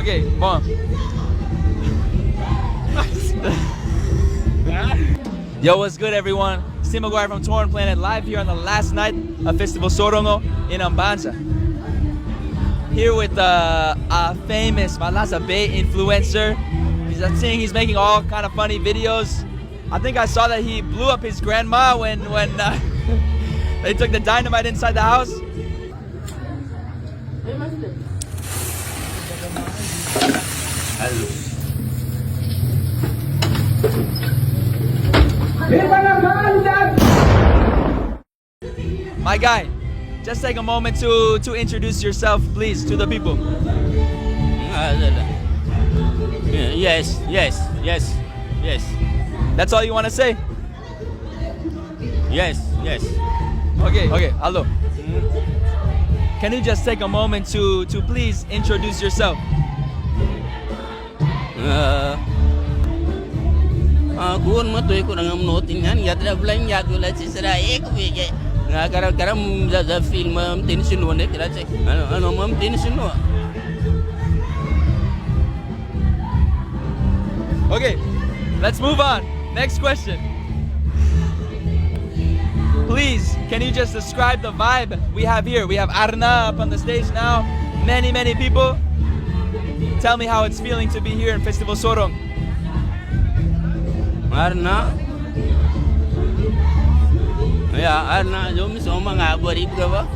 Okay, bon. Yo, what's good, everyone? Steve McGuire from Torn Planet, live here on the last night of Festival Sorongo in Ambanza. Here with a famous Malasa Bay influencer. He's saying he's making all kind of funny videos. I think I saw that he blew up his grandma when they took the dynamite inside the house. My guy, just take a moment to introduce yourself, please, to the people. Yes. That's all you want to say? Yes. Okay, hello. Can you just take a moment to please introduce yourself? Kun matoy ko nang amnotin yan, yatra blang yagula si sira ekubige. Nga karam za film tension ne kira che. Ano mam tension no. Okay, let's move on. Next question. Please, can you just describe the vibe we have here? We have Arna up on the stage now. Many people. Tell me how it's feeling to be here in Festival Sorong. Arna. Ya, Arna jo mi so mga bari ba?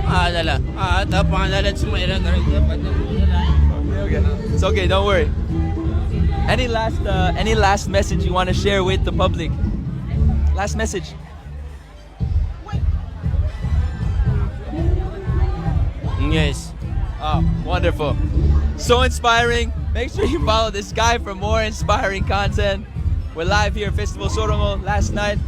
Adala. Tapang dala sumaira karag. Okay. It's okay, don't worry. Any last message you want to share with the public? Last message. Yes. Oh, wonderful. So inspiring. Make sure you follow this guy for more inspiring content. We're live here at Festival Sorongo last night.